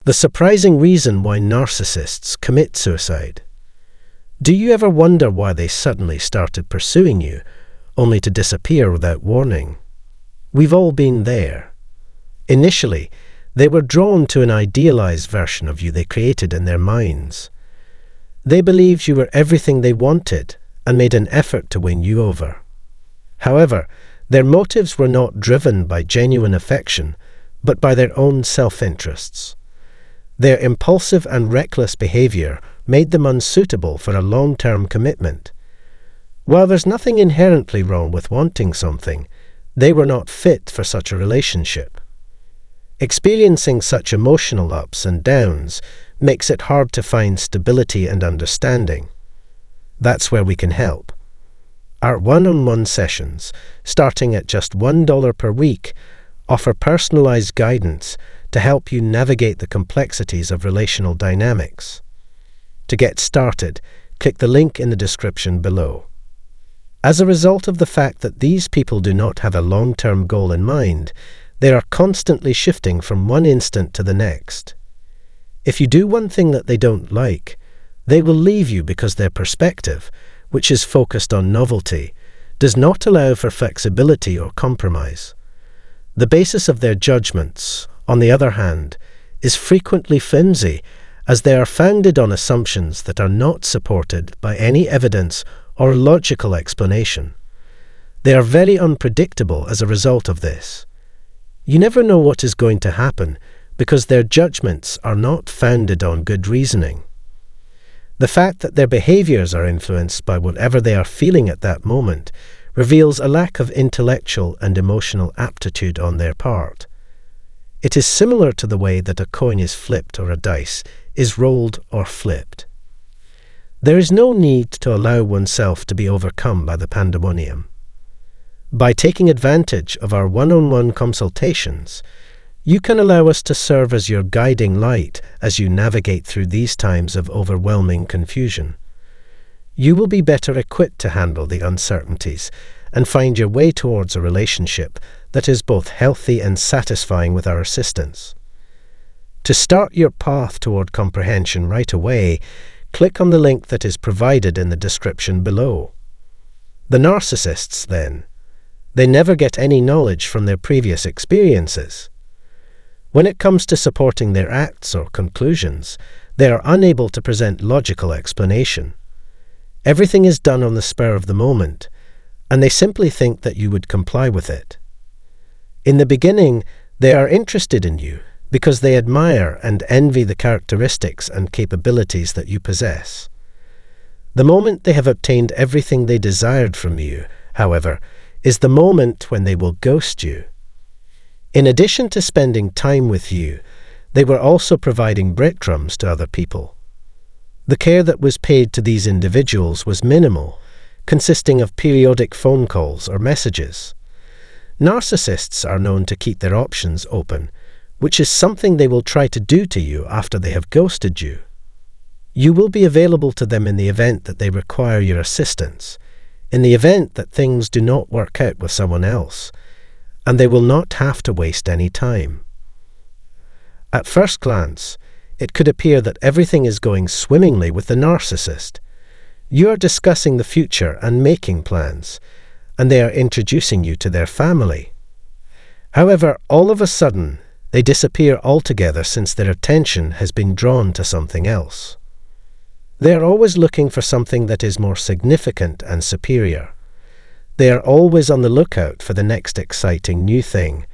The surprising reason why narcissists commit suicide. Do you ever wonder why they suddenly started pursuing you, only to disappear without warning? We've all been there. Initially, they were drawn to an idealized version of you they created in their minds. They believed you were everything they wanted and made an effort to win you over. However, their motives were not driven by genuine affection, but by their own self-interests. Their impulsive and reckless behavior made them unsuitable for a long-term commitment. While there's nothing inherently wrong with wanting something, they were not fit for such a relationship. Experiencing such emotional ups and downs makes it hard to find stability and understanding. That's where we can help. Our one-on-one sessions, starting at just $1 per week, offer personalized guidance to help you navigate the complexities of relational dynamics. To get started, click the link in the description below. As a result of the fact that these people do not have a long-term goal in mind, they are constantly shifting from one instant to the next. If you do one thing that they don't like, they will leave you because their perspective, which is focused on novelty, does not allow for flexibility or compromise. The basis of their judgments, on the other hand, is frequently flimsy, as they are founded on assumptions that are not supported by any evidence or logical explanation. They are very unpredictable as a result of this. You never know what is going to happen because their judgments are not founded on good reasoning. The fact that their behaviors are influenced by whatever they are feeling at that moment reveals a lack of intellectual and emotional aptitude on their part. It is similar to the way that a coin is flipped or a dice is rolled or flipped. There is no need to allow oneself to be overcome by the pandemonium. By taking advantage of our one-on-one consultations, you can allow us to serve as your guiding light as you navigate through these times of overwhelming confusion. You will be better equipped to handle the uncertainties and find your way towards a relationship that is both healthy and satisfying with our assistance. To start your path toward comprehension right away, click on the link that is provided in the description below. The narcissists, then, they never get any knowledge from their previous experiences. When it comes to supporting their acts or conclusions, they are unable to present logical explanation. Everything is done on the spur of the moment, and they simply think that you would comply with it. In the beginning, they are interested in you because they admire and envy the characteristics and capabilities that you possess. The moment they have obtained everything they desired from you, however, is the moment when they will ghost you. In addition to spending time with you, they were also providing breadcrumbs to other people. The care that was paid to these individuals was minimal, consisting of periodic phone calls or messages. Narcissists are known to keep their options open, which is something they will try to do to you after they have ghosted you. You will be available to them in the event that they require your assistance, in the event that things do not work out with someone else, and they will not have to waste any time. At first glance, it could appear that everything is going swimmingly with the narcissist. You are discussing the future and making plans, and they are introducing you to their family. However, all of a sudden, they disappear altogether since their attention has been drawn to something else. They are always looking for something that is more significant and superior. They are always on the lookout for the next exciting new thing,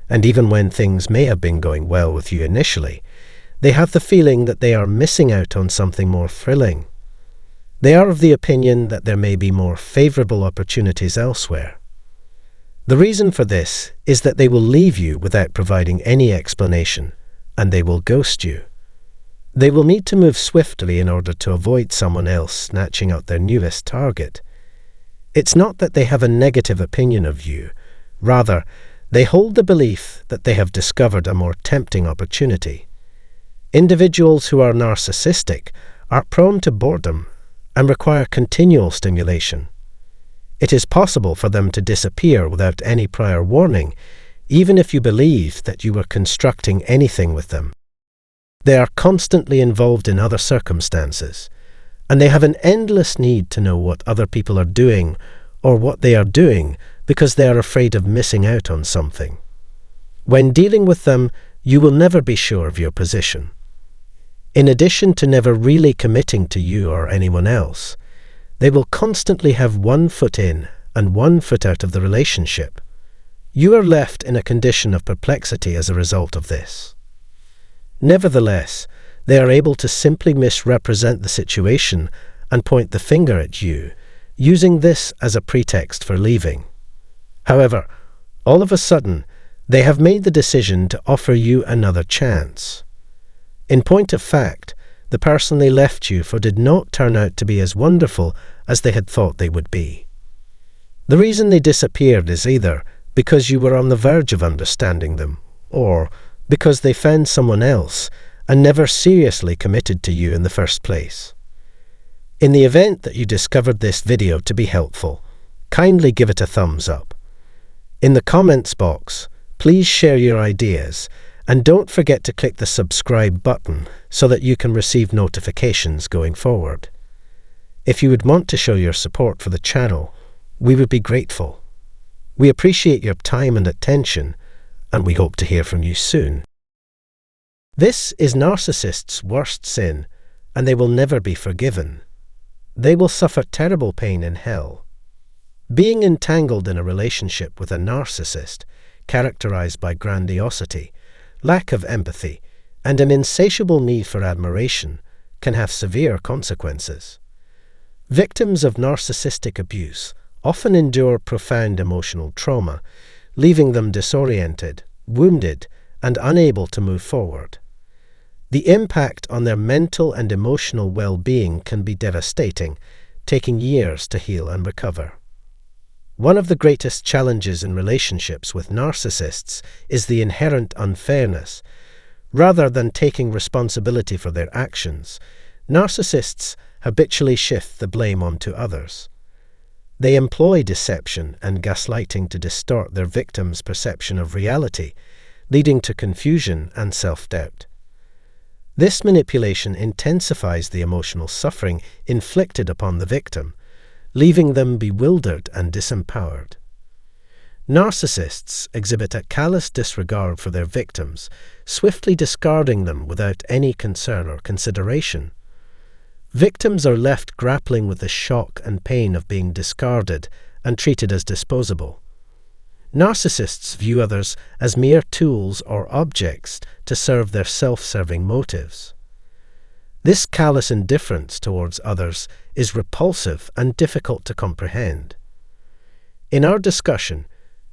and even when things may have been going well with you initially, they have the feeling that they are missing out on something more thrilling. They are of the opinion that there may be more favorable opportunities elsewhere. The reason for this is that they will leave you without providing any explanation, and they will ghost you. They will need to move swiftly in order to avoid someone else snatching out their newest target. It's not that they have a negative opinion of you. Rather, they hold the belief that they have discovered a more tempting opportunity. Individuals who are narcissistic are prone to boredom and require continual stimulation. It is possible for them to disappear without any prior warning, even if you believe that you were constructing anything with them. They are constantly involved in other circumstances, and they have an endless need to know what other people are doing or what they are doing because they are afraid of missing out on something. When dealing with them, you will never be sure of your position. In addition to never really committing to you or anyone else, they will constantly have one foot in and one foot out of the relationship. You are left in a condition of perplexity as a result of this. Nevertheless, they are able to simply misrepresent the situation and point the finger at you, using this as a pretext for leaving. However, all of a sudden, they have made the decision to offer you another chance. In point of fact, the person they left you for did not turn out to be as wonderful as they had thought they would be. The reason they disappeared is either because you were on the verge of understanding them, or because they found someone else and never seriously committed to you in the first place. In the event that you discovered this video to be helpful, kindly give it a thumbs up. In the comments box, please share your ideas, and don't forget to click the subscribe button so that you can receive notifications going forward. If you would want to show your support for the channel, we would be grateful. We appreciate your time and attention, and we hope to hear from you soon. This is narcissists' worst sin, and they will never be forgiven. They will suffer terrible pain in hell. Being entangled in a relationship with a narcissist, characterized by grandiosity, lack of empathy, and an insatiable need for admiration, can have severe consequences. Victims of narcissistic abuse often endure profound emotional trauma, leaving them disoriented, wounded, and unable to move forward. The impact on their mental and emotional well-being can be devastating, taking years to heal and recover. One of the greatest challenges in relationships with narcissists is the inherent unfairness. Rather than taking responsibility for their actions, narcissists habitually shift the blame onto others. They employ deception and gaslighting to distort their victims' perception of reality, leading to confusion and self-doubt. This manipulation intensifies the emotional suffering inflicted upon the victim, leaving them bewildered and disempowered. Narcissists exhibit a callous disregard for their victims, swiftly discarding them without any concern or consideration. Victims are left grappling with the shock and pain of being discarded and treated as disposable. Narcissists view others as mere tools or objects to serve their self-serving motives. This callous indifference towards others is repulsive and difficult to comprehend. In our discussion,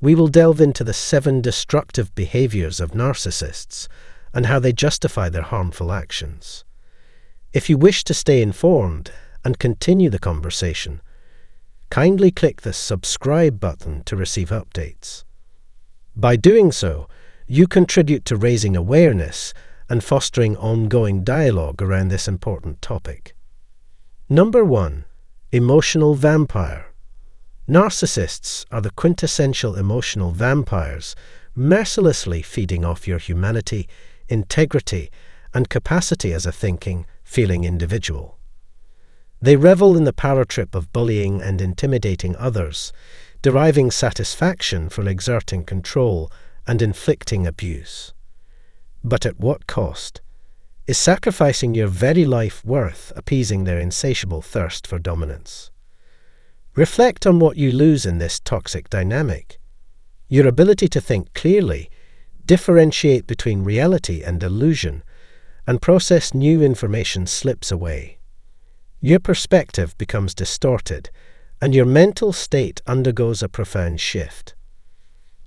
we will delve into the 7 destructive behaviors of narcissists and how they justify their harmful actions. If you wish to stay informed and continue the conversation, kindly click the subscribe button to receive updates. By doing so, you contribute to raising awareness and fostering ongoing dialogue around this important topic. Number 1. Emotional vampire. Narcissists are the quintessential emotional vampires, mercilessly feeding off your humanity, integrity, and capacity as a thinking, feeling individual. They revel in the power trip of bullying and intimidating others, deriving satisfaction from exerting control and inflicting abuse. But at what cost? Is sacrificing your very life worth appeasing their insatiable thirst for dominance? Reflect on what you lose in this toxic dynamic. Your ability to think clearly, differentiate between reality and illusion, and process new information slips away. Your perspective becomes distorted, and your mental state undergoes a profound shift.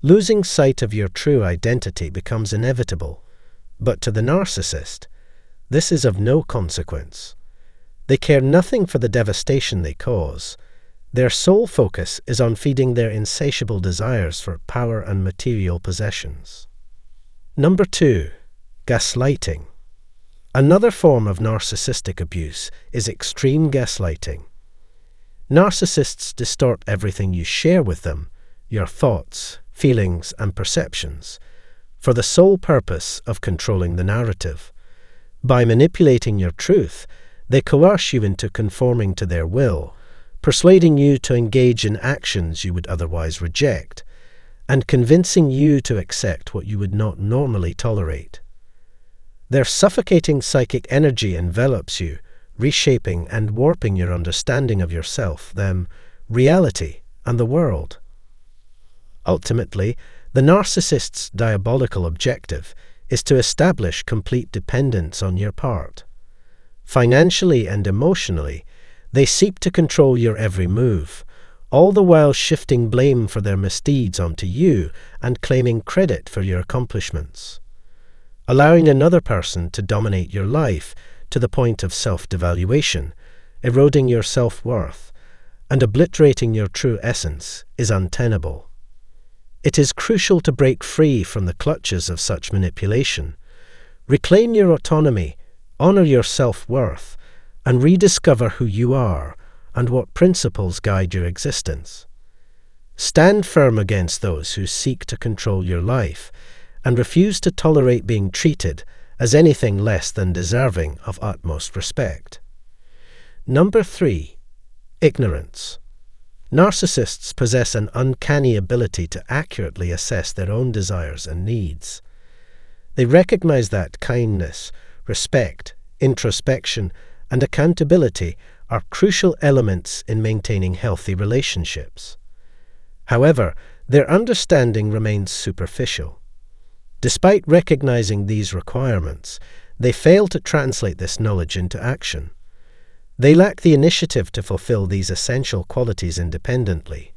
Losing sight of your true identity becomes inevitable. But to the narcissist, this is of no consequence. They care nothing for the devastation they cause. Their sole focus is on feeding their insatiable desires for power and material possessions. Number 2. Gaslighting. Another form of narcissistic abuse is extreme gaslighting. Narcissists distort everything you share with them, your thoughts, feelings, and perceptions, for the sole purpose of controlling the narrative. By manipulating your truth, they coerce you into conforming to their will, persuading you to engage in actions you would otherwise reject, and convincing you to accept what you would not normally tolerate. Their suffocating psychic energy envelops you, reshaping and warping your understanding of yourself, them, reality, and the world. Ultimately, the narcissist's diabolical objective is to establish complete dependence on your part. Financially and emotionally, they seek to control your every move, all the while shifting blame for their misdeeds onto you and claiming credit for your accomplishments. Allowing another person to dominate your life to the point of self-devaluation, eroding your self-worth, and obliterating your true essence is untenable. It is crucial to break free from the clutches of such manipulation, reclaim your autonomy, honor your self-worth, and rediscover who you are and what principles guide your existence. Stand firm against those who seek to control your life and refuse to tolerate being treated as anything less than deserving of utmost respect. Number 3. Ignorance. Narcissists possess an uncanny ability to accurately assess their own desires and needs. They recognize that kindness, respect, introspection, and accountability are crucial elements in maintaining healthy relationships. However, their understanding remains superficial. Despite recognizing these requirements, they fail to translate this knowledge into action. They lack the initiative to fulfill these essential qualities independently.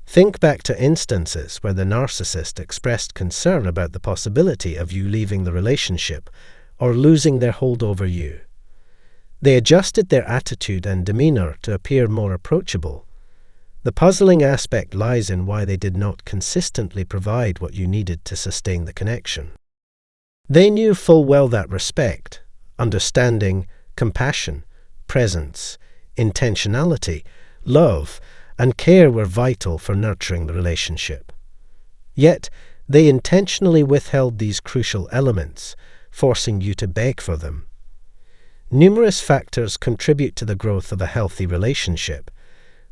Think back to instances where the narcissist expressed concern about the possibility of you leaving the relationship or losing their hold over you. They adjusted their attitude and demeanor to appear more approachable. The puzzling aspect lies in why they did not consistently provide what you needed to sustain the connection. They knew full well that respect, understanding, compassion, presence, intentionality, love, and care were vital for nurturing the relationship. Yet, they intentionally withheld these crucial elements, forcing you to beg for them. Numerous factors contribute to the growth of a healthy relationship,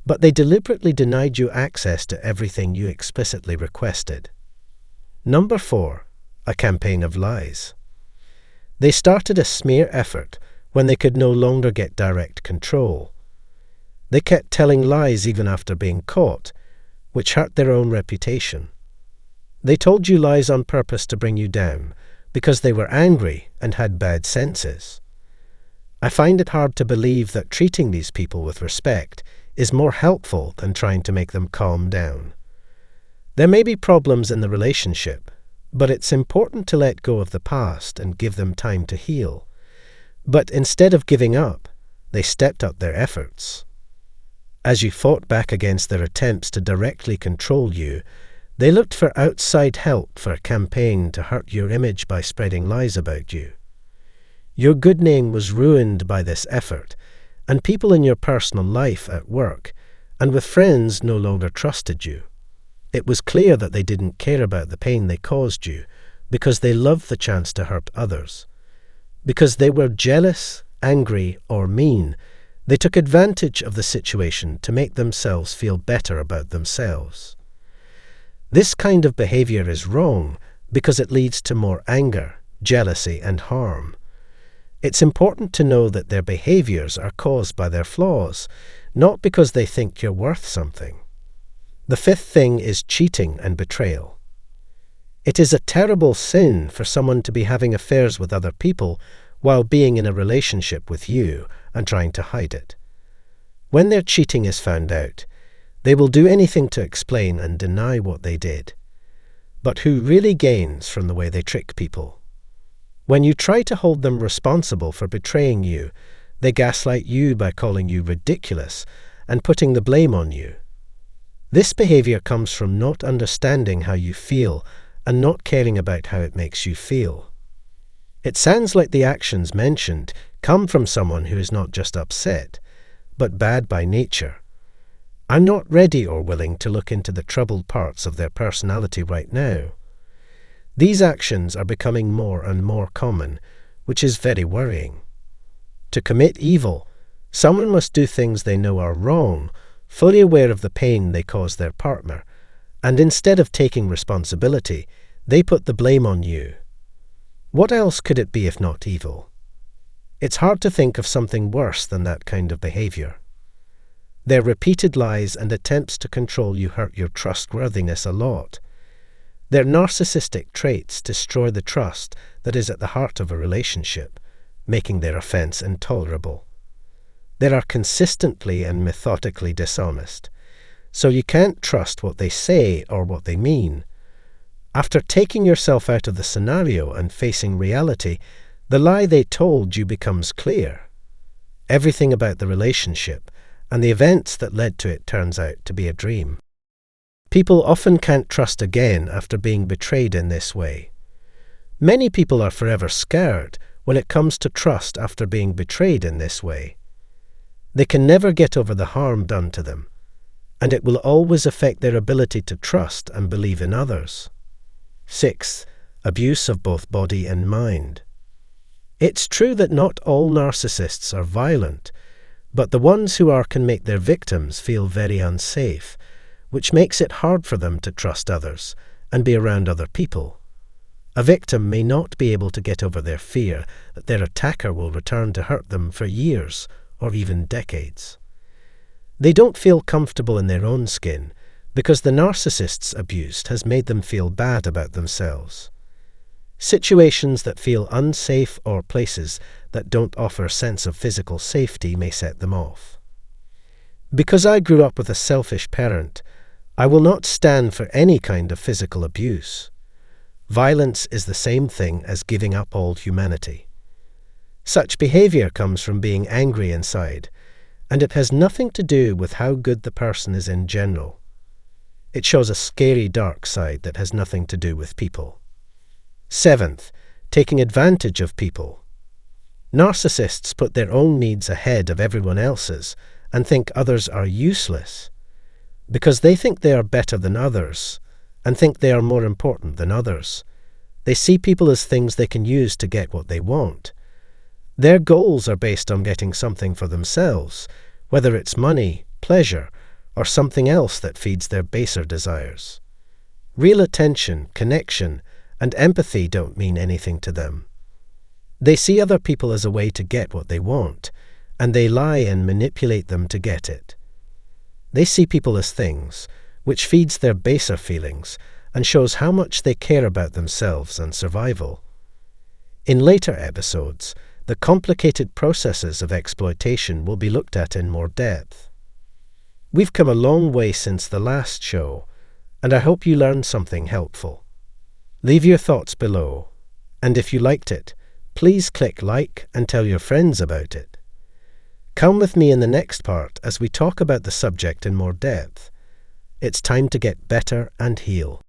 but they deliberately denied you access to everything you explicitly requested. Number 4. A campaign of lies. They started a smear effort when they could no longer get direct control. They kept telling lies even after being caught, which hurt their own reputation. They told you lies on purpose to bring you down, because they were angry and had bad senses. I find it hard to believe that treating these people with respect is more helpful than trying to make them calm down. There may be problems in the relationship, but it's important to let go of the past and give them time to heal. But instead of giving up, they stepped up their efforts. As you fought back against their attempts to directly control you, they looked for outside help for a campaign to hurt your image by spreading lies about you. Your good name was ruined by this effort, and people in your personal life, at work, and with friends no longer trusted you. It was clear that they didn't care about the pain they caused you, because they loved the chance to hurt others. Because they were jealous, angry, or mean, they took advantage of the situation to make themselves feel better about themselves. This kind of behavior is wrong because it leads to more anger, jealousy, and harm. It's important to know that their behaviors are caused by their flaws, not because they think you're worth something. The 5th thing is cheating and betrayal. It is a terrible sin for someone to be having affairs with other people while being in a relationship with you and trying to hide it. When their cheating is found out, they will do anything to explain and deny what they did. But who really gains from the way they trick people? When you try to hold them responsible for betraying you, they gaslight you by calling you ridiculous and putting the blame on you. This behavior comes from not understanding how you feel and not caring about how it makes you feel. It sounds like the actions mentioned come from someone who is not just upset, but bad by nature. I'm not ready or willing to look into the troubled parts of their personality right now. These actions are becoming more and more common, which is very worrying. To commit evil, someone must do things they know are wrong, fully aware of the pain they cause their partner, and instead of taking responsibility, they put the blame on you. What else could it be if not evil? It's hard to think of something worse than that kind of behavior. Their repeated lies and attempts to control you hurt your trustworthiness a lot. Their narcissistic traits destroy the trust that is at the heart of a relationship, making their offense intolerable. They are consistently and methodically dishonest, so you can't trust what they say or what they mean. After taking yourself out of the scenario and facing reality, the lie they told you becomes clear. Everything about the relationship and the events that led to it turns out to be a dream. People often can't trust again after being betrayed in this way. Many people are forever scared when it comes to trust after being betrayed in this way. They can never get over the harm done to them, and it will always affect their ability to trust and believe in others. 6. Abuse of both body and mind. It's true that not all narcissists are violent, but the ones who are can make their victims feel very unsafe, which makes it hard for them to trust others and be around other people. A victim may not be able to get over their fear that their attacker will return to hurt them for years or even decades. They don't feel comfortable in their own skin because the narcissist's abused has made them feel bad about themselves. Situations that feel unsafe or places that don't offer a sense of physical safety may set them off. Because I grew up with a selfish parent, I will not stand for any kind of physical abuse. Violence is the same thing as giving up all humanity. Such behavior comes from being angry inside, and it has nothing to do with how good the person is in general. It shows a scary dark side that has nothing to do with people. 7th, taking advantage of people. Narcissists put their own needs ahead of everyone else's and think others are useless. Because they think they are better than others and think they are more important than others, they see people as things they can use to get what they want. Their goals are based on getting something for themselves, whether it's money, pleasure, or something else that feeds their baser desires. Real attention, connection, and empathy don't mean anything to them. They see other people as a way to get what they want, and they lie and manipulate them to get it. They see people as things, which feeds their baser feelings and shows how much they care about themselves and survival. In later episodes, the complicated processes of exploitation will be looked at in more depth. We've come a long way since the last show, and I hope you learned something helpful. Leave your thoughts below, and if you liked it, please click like and tell your friends about it. Come with me in the next part as we talk about the subject in more depth. It's time to get better and heal.